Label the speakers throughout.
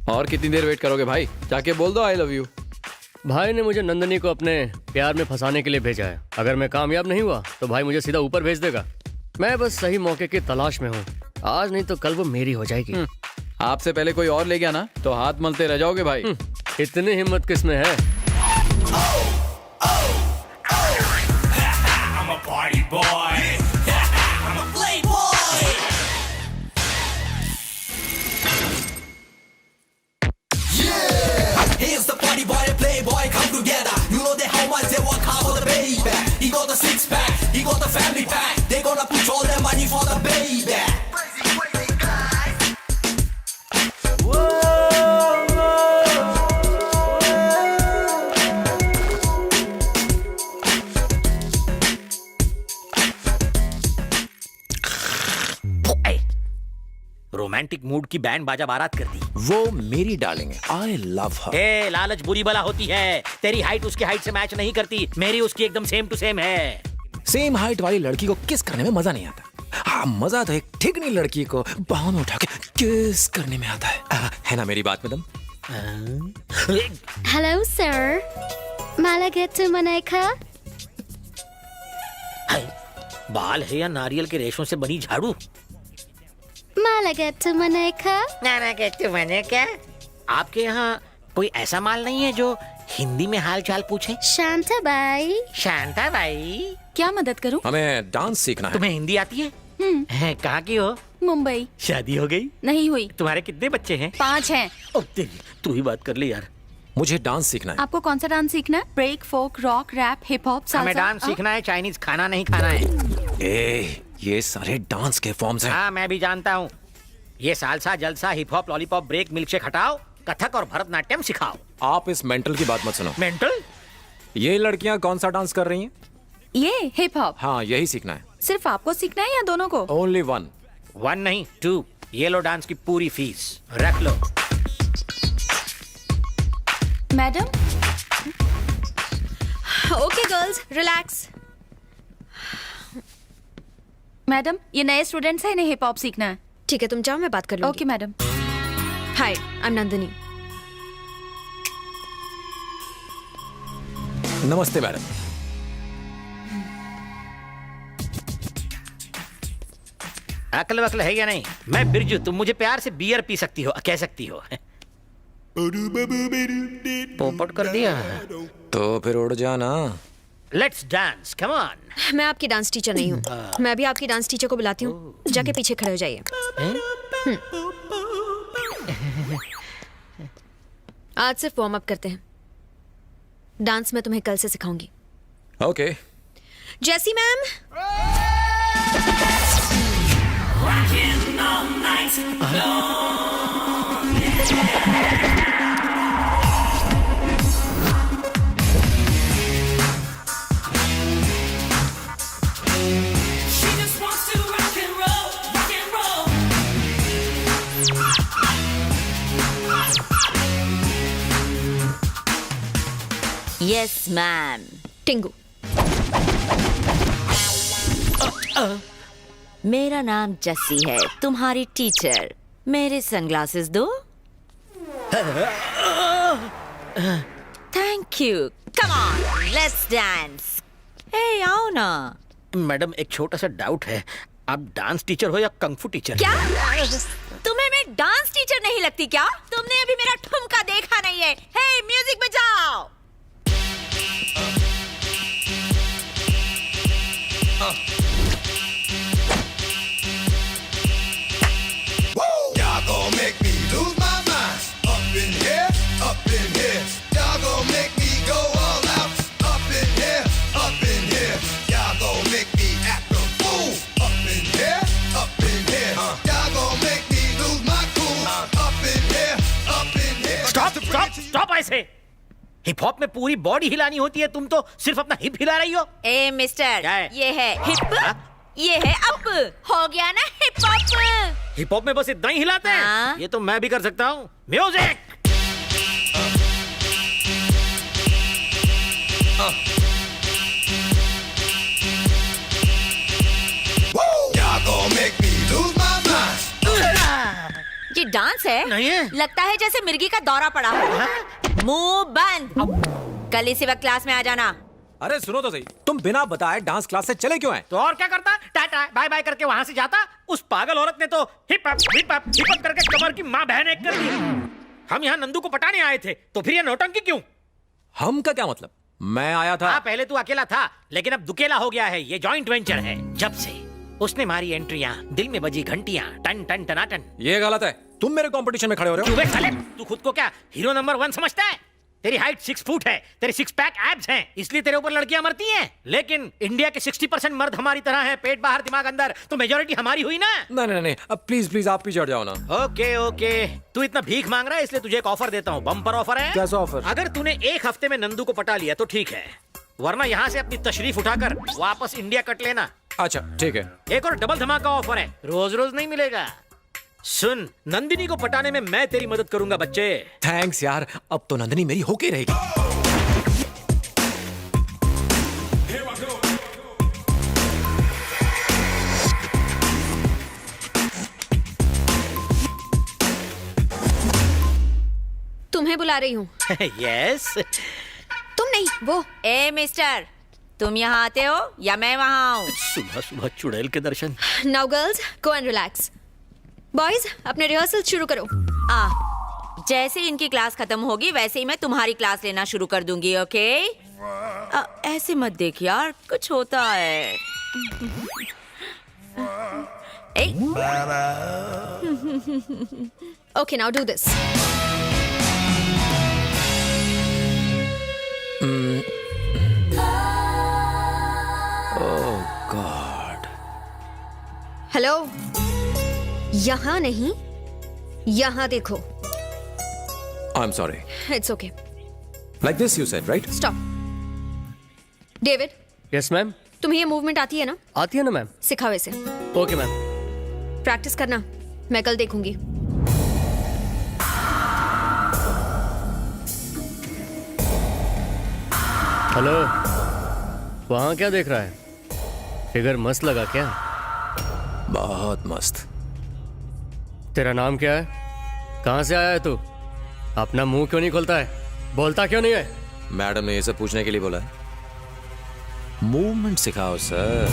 Speaker 1: और कितनी देर वेट करोगे भाई? जाके बोल दो आई लव यू।
Speaker 2: भाई ने मुझे नंदनी को अपने प्यार में फंसाने के लिए भेजा है। अगर मैं कामयाब नहीं हुआ तो भाई मुझे सीधा ऊपर भेज देगा। मैं बस सही मौके की तलाश में हूँ। आज नहीं तो कल वो मेरी हो जाएगी।
Speaker 1: आपसे पहले कोई और ले गया ना तो हाथ मलते रह जाओगे भाई।
Speaker 2: इतनी हिम्मत किस में है?
Speaker 3: I'm a party boy. I'm a playboy. Yeah, here's the party boy and playboy come together. You know they how much they work hard for the baby. He got the six pack, he got the family pack. They gonna put all their money for the baby.
Speaker 4: Romantic mood की band बाजा बारात कर दी।
Speaker 5: वो मेरी darling है, I love हर।
Speaker 4: ए, लालच बुरी बला होती है। तेरी हाइट उसकी हाइट से मैच नहीं करती, मेरी उसकी एकदम सेम टू सेम है।
Speaker 5: सेम हाइट वाली लड़की को किस करने में मजा नहीं आता। हाँ, मजा तो एक ठिकनी लड़की को बाहों में उठा के किस करने में आता है ना मेरी बात madam?
Speaker 6: Hello, sir. Malagetu Maneka?
Speaker 4: बाल है या नारियल के रेशों से बनी झाड़ू?
Speaker 6: Malagetu Maneka?
Speaker 4: नाना कहते मैंने क्या? आपके यहाँ कोई ऐसा माल नहीं है जो हिंदी में हाल चाल पूछे?
Speaker 6: Shanta Bai?
Speaker 4: शांता भाई,
Speaker 7: क्या मदद करूं?
Speaker 5: हमें डांस सीखना है।
Speaker 4: तुम्हें हिंदी आती है? कहाँ की हो?
Speaker 7: मुंबई।
Speaker 4: शादी हो गई?
Speaker 7: नहीं हुई।
Speaker 4: तुम्हारे कितने बच्चे हैं?
Speaker 7: 5 हैं।
Speaker 4: ओ तेरी, तू ही बात कर ले यार।
Speaker 5: मुझे डांस सीखना है।
Speaker 7: आपको कौन सा डांस सीखना है? ब्रेक, फोक, रॉक, रैप, हिप हॉप,
Speaker 4: हमें
Speaker 7: साल्सा?
Speaker 4: डांस सीखना है, चाइनीज खाना नहीं खाना है।
Speaker 5: ए, ये सारे डांस के फॉर्म्स हैं।
Speaker 4: हाँ, मैं भी जानता हूँ। ये सालसा, जलसा, hip hop, lollipop, break, milkshake हटाओ, कथक और भरतनाट्यम सिखाओ।
Speaker 5: आप इस मेंटल की बात मत सुनो।
Speaker 4: मेंटल?
Speaker 5: ये लड़कियां कौन सा डांस कर रही हैं?
Speaker 7: ये हिप हॉप।
Speaker 5: हाँ, यही सीखना है।
Speaker 7: सिर्फ आपको सीखना है या दोनों को?
Speaker 5: Only one.
Speaker 4: 1 नहीं 2। ये लो डांस की पूरी फीस, रख लो।
Speaker 7: Madam?
Speaker 8: Okay girls, relax.
Speaker 7: Madam, ये नए स्टूडेंट्स हैं, इन्हें हिप हॉप सीखना है।
Speaker 8: ठीक है, तुम जाओ, मैं बात कर लूंगी।
Speaker 7: Okay madam.
Speaker 8: Hi, I am Nandini.
Speaker 5: नमस्ते मैडम।
Speaker 4: अकल वकल है या नहीं? मैं बिरजू, तुम मुझे प्यार से बियर पी सकती हो, कह सकती हो। पोपट कर दिया।
Speaker 5: तो फिर उड़ जाना।
Speaker 4: Let's dance, come on.
Speaker 8: मैं आपकी डांस टीचर नहीं हूँ। मैं अभी आपकी डांस टीचर को बुलाती हूँ। जाके पीछे खड़े हो जाइए। आज सिर्फ वार्म अप करते हैं। डांस मैं तुम्हें कल से सिखाऊंगी।
Speaker 5: ओके।
Speaker 8: जैसी ma'am.
Speaker 3: She just wants to rock and roll, rock and roll.
Speaker 9: Yes ma'am.
Speaker 8: Tingu.
Speaker 9: मेरा नाम जस्सी है, तुम्हारी टीचर। मेरे सनग्लासेस दो। Thank you. Come on, let's dance. ए, आओ ना।
Speaker 4: मैडम, एक छोटा सा डाउट है, आप डांस टीचर हो या कंगफू टीचर?
Speaker 9: क्या तुम्हें मैं डांस टीचर नहीं लगती क्या? तुमने अभी मेरा ठुमका देखा नहीं है। हे, म्यूजिक बजाओ।
Speaker 3: Y'all gon' make me lose my mind. Up in here, up in here. Y'all gon' make me go all out. Up in here, up in here. Y'all gon' make me act a fool. Up in here, up in here. Y'all gon' make me lose my cool. Up in here, up in here.
Speaker 4: Stop stop stop! ऐसे hip hop में पूरी body हिलानी होती है, तुम तो सिर्फ अपना hip हिला रही हो।
Speaker 9: ए मिस्टर,
Speaker 4: क्या है?
Speaker 9: ये है हिप,
Speaker 4: हाँ?
Speaker 9: ये है अप। हो गया ना हिप हॉप?
Speaker 4: हिप हॉप में बस इतना ही हिलाते हैं?
Speaker 9: हाँ?
Speaker 4: ये तो मैं भी कर सकता हूँ। Music!
Speaker 3: Y'all gon' make me lose my mind.
Speaker 9: ये डांस है?
Speaker 4: नहीं है।
Speaker 9: लगता है जैसे मिर्गी का दौरा पड़ा हो। मुंह बंद। कल इसी वक्त क्लास में आ जाना।
Speaker 5: अरे सुनो तो सही, तुम बिना बताए डांस क्लास से चले क्यों आए?
Speaker 4: तो और क्या करता? टाटा बाय बाय करके वहां से जाता। उस पागल औरत ने तो hip hop hip hop hip hop करके कमर की माँ बहन एक कर दी। हम यहाँ नंदू को पटाने आए थे, तो फिर ये नौटंकी क्यों?
Speaker 5: हम का क्या मतलब? मैं आया था।
Speaker 4: हाँ, पहले तू अकेला था, लेकिन अब दुकेला हो गया है। ये जॉइंट वेंचर है। जब से उसने मारी एंट्रियां, दिल में बजी घंटियां, टन टन टनाटन।
Speaker 5: ये गलत है, तुम मेरे कंपटीशन में खड़े हो रहे हो।
Speaker 4: क्यों बे साले? तू खुद को क्या हीरो नंबर 1 समझता है? तेरी हाइट 6 फुट है, तेरे 6 पैक एब्स हैं, इसलिए तेरे ऊपर लड़कियां मरती हैं। लेकिन इंडिया के 60% मर्द हमारी तरह हैं, पेट बाहर दिमाग अंदर, तो मेजोरिटी हमारी हुई ना।
Speaker 5: नहीं नहीं नहीं, अब प्लीज प्लीज आप पीछे हट जाओ ना।
Speaker 4: ओके ओके, तू इतना भीख मांग रहा है, इसलिए तुझे एक ऑफर देता हूँ। बम्पर ऑफर है।
Speaker 5: कैसा ऑफर?
Speaker 4: अगर तूने एक हफ्ते में नंदू को पटा लिया तो ठीक है, वरना यहाँ से अपनी तशरीफ उठाकर वापस इंडिया कट लेना।
Speaker 5: अच्छा ठीक है।
Speaker 4: एक और डबल धमाका ऑफर है, रोज रोज नहीं मिलेगा। सुन, नंदिनी को पटाने में मैं तेरी मदद करूंगा बच्चे।
Speaker 5: थैंक्स यार, अब तो नंदिनी मेरी होके रहेगी।
Speaker 8: तुम्हें बुला रही हूँ।
Speaker 4: यस।
Speaker 8: तुम नहीं, वो।
Speaker 9: ए मिस्टर, तुम यहाँ आते हो या मैं वहाँ आऊँ?
Speaker 4: सुबह सुबह चुड़ैल के दर्शन।
Speaker 8: Now girls, go and relax. Boys, अपने रिहर्सल शुरू करो।
Speaker 9: जैसे ही इनकी क्लास खत्म होगी वैसे ही मैं तुम्हारी क्लास लेना शुरू कर दूंगी। ओके? ऐसे मत देख यार, कुछ होता है।
Speaker 8: Okay, now do this.
Speaker 5: Oh God.
Speaker 8: Hello, यहाँ नहीं, यहाँ देखो।
Speaker 5: I am sorry.
Speaker 8: It's okay.
Speaker 5: Like this you said, right?
Speaker 8: Stop. David,
Speaker 2: yes ma'am.
Speaker 8: तुम्हें ये मूवमेंट आती है ना?
Speaker 2: आती है ना मैम।
Speaker 8: सिखाओ इसे।
Speaker 2: Okay ma'am.
Speaker 8: प्रैक्टिस करना, मैं कल देखूंगी।
Speaker 2: हेलो, वहाँ क्या देख रहा है? फिगर मस्त लगा क्या?
Speaker 5: बहुत मस्त।
Speaker 2: तेरा नाम क्या है? कहाँ से आया है तू? अपना मुंह क्यों नहीं खोलता है? बोलता क्यों नहीं है?
Speaker 5: मैडम ने ये सब पूछने के लिए बोला है। मूवमेंट सिखाओ सर।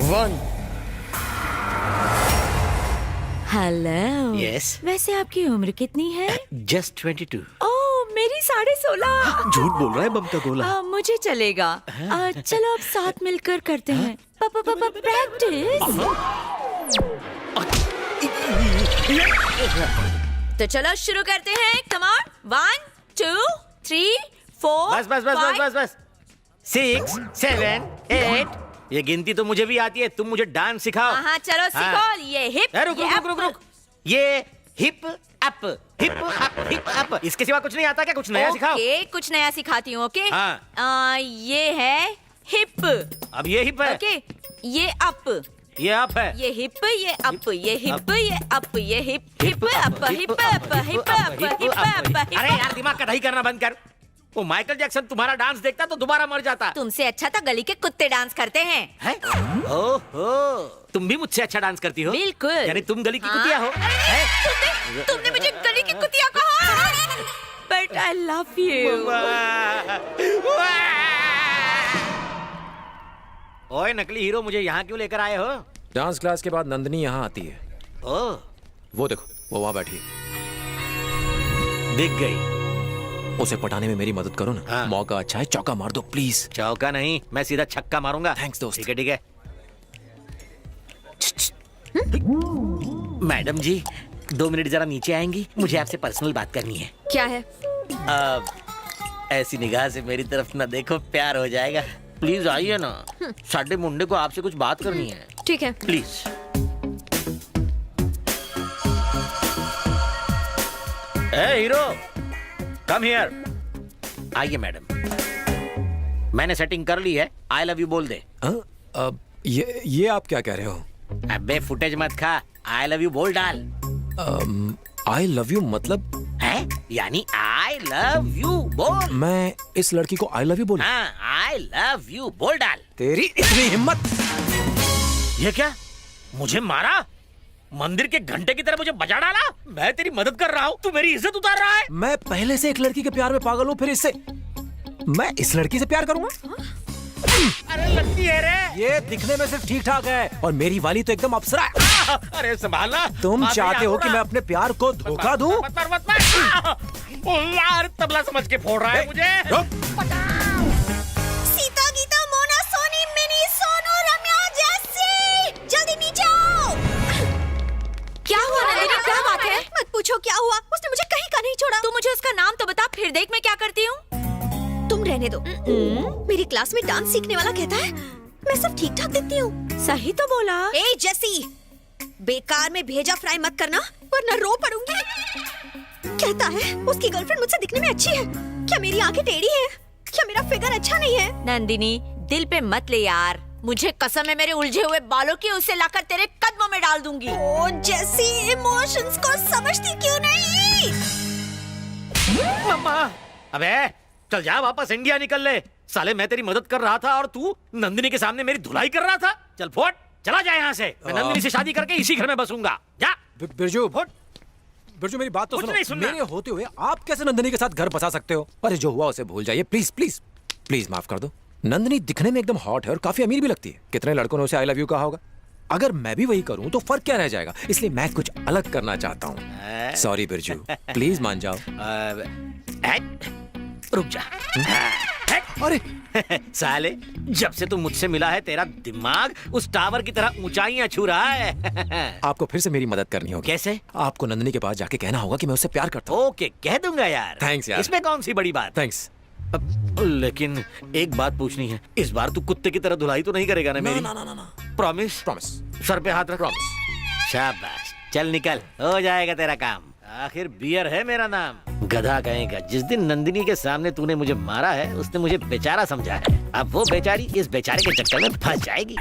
Speaker 2: 1
Speaker 9: हेलो।
Speaker 4: यस।
Speaker 9: वैसे आपकी उम्र कितनी है?
Speaker 4: जस्ट 22।
Speaker 9: ओह, मेरी 16.5।
Speaker 4: झूठ बोल रहा है बम का गोला।
Speaker 9: मुझे चलेगा। चलो अब साथ मिलकर करते हैं। प्रैक्टिस। तो चलो शुरू करते हैं। Come on. 1 2 3 4
Speaker 4: बस बस बस बस बस बस। 6 7 8। ये गिनती तो मुझे भी आती है, तुम मुझे डांस सिखाओ।
Speaker 9: हाँ चलो सीखो। ये हिप,
Speaker 4: रुक रुक रुक रुक। ये hip up hip up hip up, इसके सिवा कुछ नहीं आता क्या? कुछ नया सिखाओ।
Speaker 9: ओके, कुछ नया सिखाती हूँ। ओके?
Speaker 4: हाँ।
Speaker 9: ये है हिप।
Speaker 4: अब ये हिप है।
Speaker 9: ओके, ये अप।
Speaker 4: ये अप है।
Speaker 9: ये हिप, ये अप, ये हिप, ये अप, ये hip, hip up, hip up, hip up, hip up.
Speaker 4: अरे यार, दिमाग का दही करना बंद कर। वो माइकल जैक्सन तुम्हारा डांस देखता तो दोबारा मर जाता।
Speaker 9: तुमसे अच्छा तो गली के कुत्ते डांस करते हैं।
Speaker 4: है? ओहो, तुम भी मुझसे अच्छा डांस करती हो?
Speaker 9: बिल्कुल।
Speaker 4: यानी तुम गली की
Speaker 9: हाँ?
Speaker 4: कुतिया हो?
Speaker 9: तुमने मुझे गली की कुतिया कहा। But I love you.
Speaker 4: ओए नकली हीरो, मुझे यहाँ क्यों लेकर आए हो?
Speaker 5: डांस क्लास के बाद नंदिनी यहाँ आती है।
Speaker 4: ओह,
Speaker 5: वो देखो, वो वहां बैठी है।
Speaker 4: दिख गई।
Speaker 5: उसे पटाने में मेरी मदद करो ना।
Speaker 4: हाँ।
Speaker 5: मौका अच्छा है, चौका मार दो प्लीज।
Speaker 4: चौका नहीं, मैं सीधा छक्का मारूंगा।
Speaker 5: थैंक्स दोस्त।
Speaker 4: ठीक है ठीक है। मैडम जी, 2 मिनट जरा नीचे आएंगी? मुझे आपसे पर्सनल बात करनी है।
Speaker 8: क्या है?
Speaker 4: ऐसी निगाह से मेरी तरफ ना देखो, प्यार हो जाएगा। प्लीज आइए ना, साडे मुंडे को आपसे कुछ बात करनी है।
Speaker 8: ठीक है।
Speaker 4: Please. A hero, come here. आइए मैडम, मैंने सेटिंग कर ली है। आई लव यू बोल दे।
Speaker 5: ये आप क्या कह रहे हो?
Speaker 4: अबे फुटेज मत खा, आई लव यू बोल डाल।
Speaker 5: आई लव यू मतलब?
Speaker 4: है? यानी आई लव यू बोल।
Speaker 5: मैं इस लड़की को आई लव यू बोलूं?
Speaker 4: हाँ, आई लव यू बोल डाल।
Speaker 5: तेरी इतनी हिम्मत?
Speaker 4: ये क्या? मुझे मारा? मंदिर के घंटे की तरह मुझे बजा डाला? मैं तेरी मदद कर रहा हूँ, तू मेरी इज्जत उतार रहा है।
Speaker 5: मैं पहले से एक लड़की के प्यार में पागल हूँ, फिर इससे मैं इस लड़की से प्यार करूंगा?
Speaker 4: अरे लड़की है रे।
Speaker 5: ये दिखने में सिर्फ ठीक ठाक है और मेरी वाली तो एकदम अप्सरा है।
Speaker 4: अरे संभालना।
Speaker 5: तुम
Speaker 4: आगे
Speaker 5: चाहते हो
Speaker 4: आओ
Speaker 5: कि
Speaker 4: ना।
Speaker 5: मैं अपने प्यार को धोखा दूं?
Speaker 4: मत ओ यार, तबला समझ के फोड़ रहा है मुझे।
Speaker 8: सीता गीता मोना सोनी मिनी सोनू रम्या जैसी जल्दी नीचे आओ।
Speaker 9: क्या हुआ नंदिनी, क्या बात है?
Speaker 8: मत पूछो क्या हुआ, उसने मुझे कहीं का नहीं छोड़ा।
Speaker 9: तू मुझे उसका नाम तो बता, फिर देख मैं क्या करती हूँ।
Speaker 8: तुम रहने दो। मेरी क्लास में डांस सीखने वाला कहता है मैं सब ठीक ठाक दिखती हूँ।
Speaker 9: सही तो बोला।
Speaker 8: ए जैसी, बेकार में भेजा फ्राई मत करना वरना रो पड़ूंगी। कहता है उसकी गर्लफ्रेंड मुझसे दिखने में अच्छी है। क्या मेरी आंखें टेढ़ी हैं? क्या मेरा फिगर अच्छा नहीं है?
Speaker 9: नंदिनी, दिल पे मत ले यार, मुझे कसम है मेरे उलझे हुए बालों की, उसे लाकर तेरे कदमों में डाल दूंगी।
Speaker 8: ओ जैसी, इमोशंस को समझती क्यों नहीं?
Speaker 4: मम्मा, अबे चल जा, वापस इंडिया निकल ले। साले मैं तेरी मदद कर रहा था और तू नंदिनी के सामने मेरी धुलाई कर रहा था। चल फोट, चला जा यहाँ से। मैं नंदिनी से शादी करके इसी घर में बसूंगा। जा
Speaker 5: बिरजू,
Speaker 4: फोट।
Speaker 5: बिरजू मेरी बात तो
Speaker 4: कुछ
Speaker 5: सुनो।
Speaker 4: नहीं सुनना।
Speaker 5: मेरे होते हुए आप कैसे नंदिनी के साथ घर बसा सकते हो? अरे जो हुआ उसे भूल जाइए, प्लीज प्लीज प्लीज माफ कर दो। नंदिनी दिखने में एकदम हॉट है और काफी अमीर भी लगती है। कितने लड़कों ने उसे आई लव यू कहा होगा। अगर मैं भी वही करूं तो फर्क क्या रह जाएगा? इसलिए मैं कुछ अलग करना चाहता हूँ। सॉरी बिरजू, प्लीज मान जाओ।
Speaker 4: रुक जा।
Speaker 5: अरे
Speaker 4: साले, जब से तू मुझसे मिला है तेरा दिमाग उस टावर की तरह ऊंचाइयां छू रहा है।
Speaker 5: आपको फिर से मेरी मदद करनी होगी।
Speaker 4: कैसे?
Speaker 5: आपको नंदिनी के पास जाके कहना होगा कि मैं उससे प्यार करता हूँ।
Speaker 4: ओके, कह दूंगा यार।
Speaker 5: Thanks यार।
Speaker 4: इसमें कौन सी बड़ी बात?
Speaker 5: थैंक्स।
Speaker 4: लेकिन एक बात पूछनी है, इस बार तू कुत्ते की तरह धुलाई तो नहीं करेगा ना मेरी?
Speaker 5: ना।
Speaker 4: प्रॉमिस?
Speaker 5: प्रॉमिस।
Speaker 4: सर पे हाथ रख। प्रॉमिस। शाबाश, चल निकल, हो जाएगा तेरा काम। आखिर बियर है मेरा नाम। गधा कहेगा, जिस दिन नंदिनी के सामने तूने मुझे मारा है उसने मुझे बेचारा समझा है। अब वो बेचारी इस बेचारे के चक्कर में फंस जाएगी।